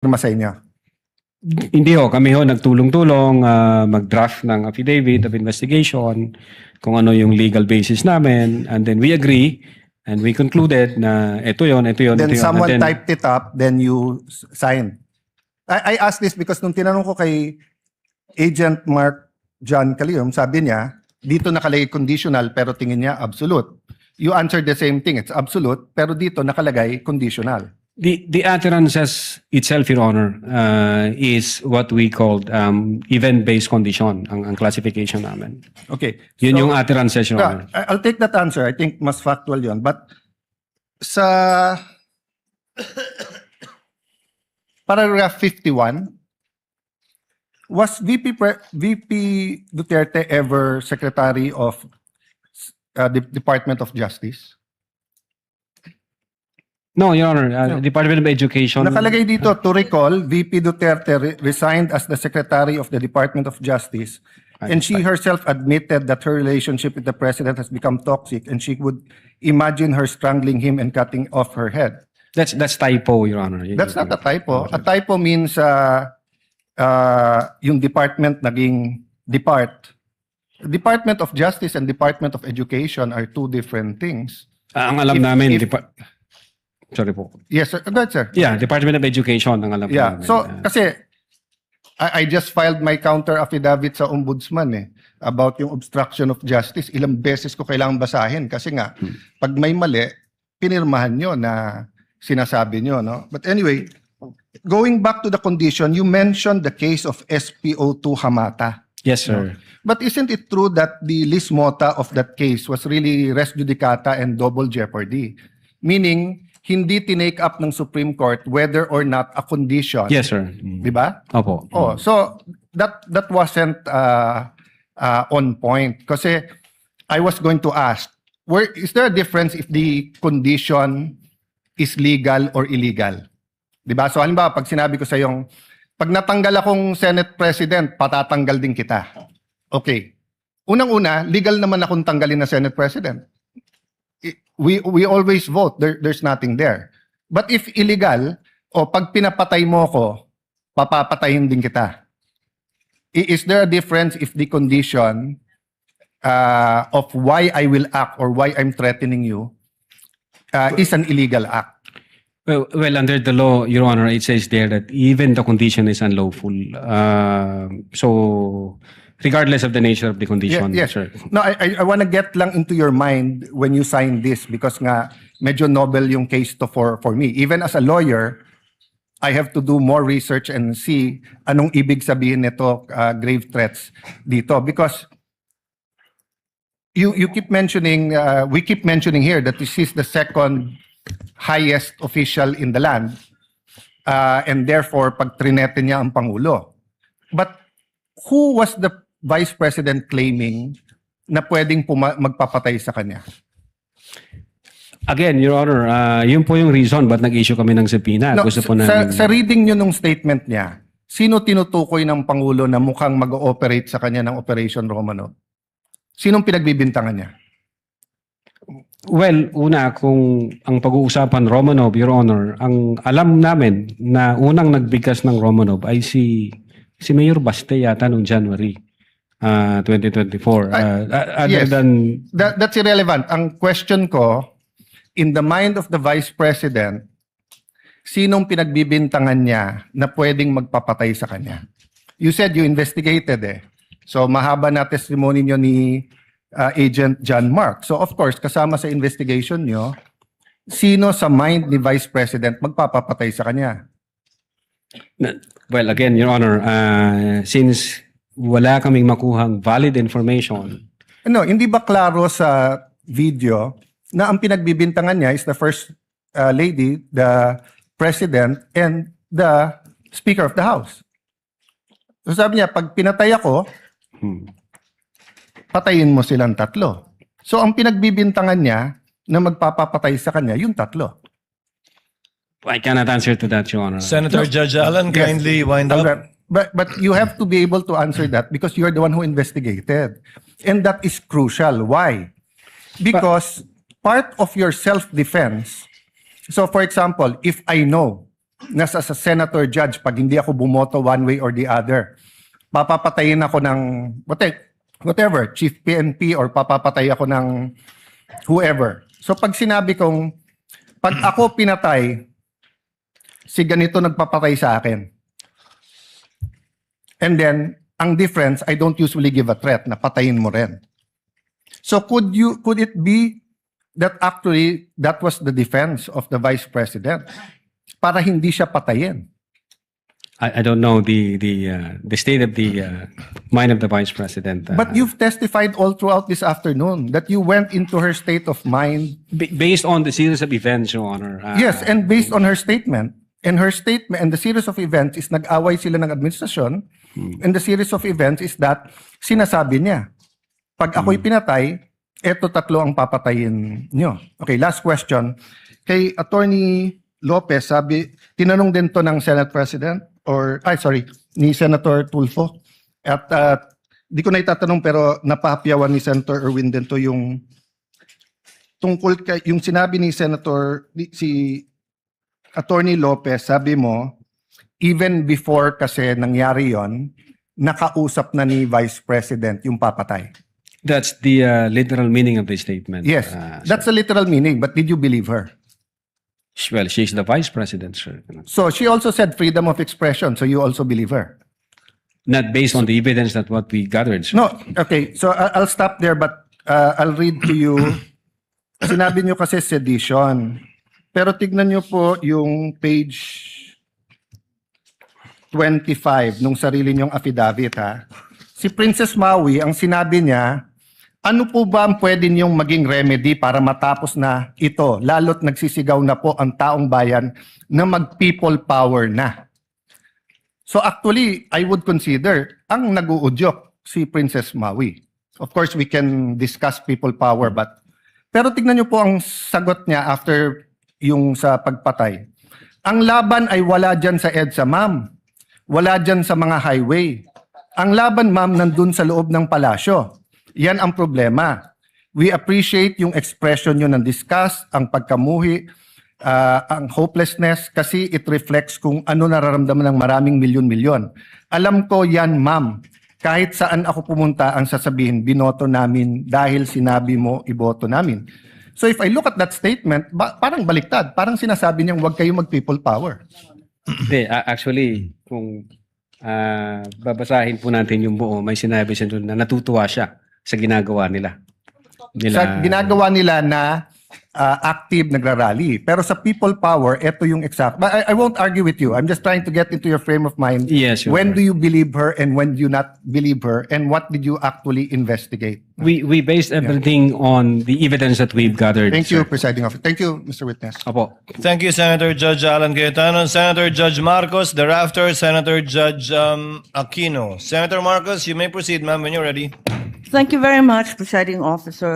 sa inyo? Hindi ho, kami ho nagtulong-tulong mag-draft ng affidavit of investigation, kung ano yung legal basis namin, and then we agree and we concluded na ito yon, ito yon, Then ito yon. someone And then, typed it up, then you signed. I asked this because nung tinanong ko kay Agent Mark John Calium, sabi niya, dito nakalagay conditional pero tingin niya absolute. You answered the same thing, it's absolute, pero dito nakalagay conditional. the utterances itself, Your Honor, is what we called event-based condition, ang classification namin. Okay. Yun So, yung utterances, Your Honor. I'll take that answer. I think mas factual yun. But sa paragraph 51, was VP Duterte ever Secretary of the Department of Justice? No, Your Honor, Department of Education. Nakalagay dito, to recall, VP Duterte resigned as the Secretary of the Department of Justice, and she herself admitted that her relationship with the President has become toxic, and she would imagine her strangling him and cutting off her head. That's typo, Your Honor. That's not a typo. A typo means yung department naging depart. Department of Justice and Department of Education are two different things. Ang alam namin, sorry po. Yes, sir. Go ahead, sir. Yeah, Department of Education ang alam Yeah. namin. So, kasi I just filed my counter affidavit sa ombudsman about yung obstruction of justice. Ilang beses ko kailangang basahin kasi nga, pag may mali, pinirmahan nyo na sinasabi nyo, no? But anyway, going back to the condition, you mentioned the case of SPO2 Hamata. Yes, sir. But isn't it true that the lis mota of that case was really res judicata and double jeopardy? Meaning, hindi tinake up ng Supreme Court whether or not a condition. Yes, sir. Di ba? Opo. Oh, so that wasn't on point. Kasi I was going to ask, is there a difference if the condition is legal or illegal? Di ba? So halimbawa, pag sinabi ko sa yung, pag natanggal akong Senate President, patatanggal din kita. Okay. Unang-una, legal naman akong tanggalin na Senate President. We always vote. There's nothing there. But if illegal, pag pinapatay mo ko, papapatayin din kita. Is there a difference if the condition of why I will act or why I'm threatening you is an illegal act? Well, under the law, Your Honor, it says there that even the condition is unlawful. So, regardless of the nature of the condition, Yes. sir. No, I want to get lang into your mind when you sign this because nga medyo novel yung case to for me. Even as a lawyer, I have to do more research and see anong ibig sabihin nito grave threats dito because you keep mentioning we keep mentioning here that this is the second highest official in the land and therefore pag trinete niya ang pangulo. But who was the Vice President claiming na pwedeng magpapatay sa kanya? Again, Your Honor, yun po yung reason ba't nag-issue kami ng subpoena. No, Gusto po namin... sa reading nyo nung statement niya, sino tinutukoy ng Pangulo na mukhang mag-ooperate sa kanya ng Operation Romanov? Sinong pinagbibintangan niya? Well, una, kung ang pag-uusapan Romanov, Your Honor, ang alam namin na unang nagbigkas ng Romanov ay si Mayor Baste yata noong January 2024. Other yes. than... That's irrelevant. Ang question ko, in the mind of the Vice President, sinong pinagbibintangan niya na pwedeng magpapatay sa kanya? You said you investigated So mahaba na testimony niyo ni Agent John Mark. So of course, kasama sa investigation niyo, sino sa mind ni Vice President magpapapatay sa kanya? Well, again, Your Honor, since wala kaming makuhang valid information. No, hindi ba klaro sa video na ang pinagbibintangan niya is the First Lady, the President, and the Speaker of the House? So sabi niya, pag pinatay ako, patayin mo silang tatlo. So ang pinagbibintangan niya na magpapapatay sa kanya, yung tatlo. I cannot answer to that, Your Honor. Senator Judge Allen, Yes. kindly wind up. But you have to be able to answer that because you are the one who investigated. And that is crucial. Why? Because part of your self-defense, so for example, if I know nasa sa senator judge pag hindi ako bumoto one way or the other. Papapatayin ako ng whatever, chief PNP or papapatay ako ng whoever. So pag sinabi kong pag ako pinatay, si ganito nagpapatay sa akin. And then, ang difference, I don't usually give a threat na patayin mo rin. So could it be that actually that was the defense of the Vice President para hindi siya patayin? I don't know the state of the mind of the Vice President. But you've testified all throughout this afternoon that you went into her state of mind. Based on the series of events, Your Honor. Yes, and based on her statement. And her statement and the series of events is nag-away sila ng administrasyon. And the series of events is that sinasabi niya, pag ako'y pinatay, eto tatlo ang papatayin nyo. Okay, last question. Kay Attorney Lopez, tinanong din to ng Senate President ni Senator Tulfo. At di ko na itatanong pero napahapyawan ni Senator Erwin din to yung tungkol kay yung sinabi ni si Attorney Lopez, sabi mo, even before kasi nangyari yon, nakausap na ni Vice President yung papatay. That's the literal meaning of the statement. Yes, that's a literal meaning, but did you believe her? Well, she's the Vice President, sir. So she also said freedom of expression, so you also believe her? Not based on the evidence that what we gathered, sir. No, okay, so I'll stop there, but I'll read to you. Sinabi nyo kasi sedition. Pero tignan nyo po yung page 25 nung sarili nyong affidavit, ha. Si Princess Maui, ang sinabi niya, ano po ba ang pwede niyong maging remedy para matapos na ito, lalo't nagsisigaw na po ang taong bayan na mag-people power na. So actually, I would consider ang nag-uudyok si Princess Maui. Of course, we can discuss people power, pero tignan niyo po ang sagot niya after yung sa pagpatay. Ang laban ay wala dyan sa EDSA, ma'am. Wala dyan sa mga highway. Ang laban, ma'am, nandun sa loob ng palasyo. Yan ang problema. We appreciate yung expression nyo ng disgust, ang pagkamuhi, ang hopelessness, kasi it reflects kung ano nararamdaman ng maraming milyon-milyon. Alam ko yan, ma'am. Kahit saan ako pumunta, ang sasabihin, binoto namin dahil sinabi mo, iboto namin. So if I look at that statement, parang baliktad. Parang sinasabi niyang huwag kayo mag-people power. Hindi, actually, kung babasahin po natin yung buo, may sinabi siya doon na natutuwa siya sa ginagawa nila. Sa ginagawa nila na active nagrarally. Pero sa people power, ito yung exact. But I won't argue with you. I'm just trying to get into your frame of mind. Yes, Your When Honor. do you believe her and when do you not believe her? And what did you actually investigate? We based everything on the evidence that we've gathered. Thank you, sir. Presiding Officer. Thank you, Mr. Witness. Opo. Thank you, Senator Judge Alan Cayetano. Senator Judge Marcos, thereafter, Senator Judge Aquino. Senator Marcos, you may proceed, ma'am, when you're ready. Thank you very much, Presiding Officer.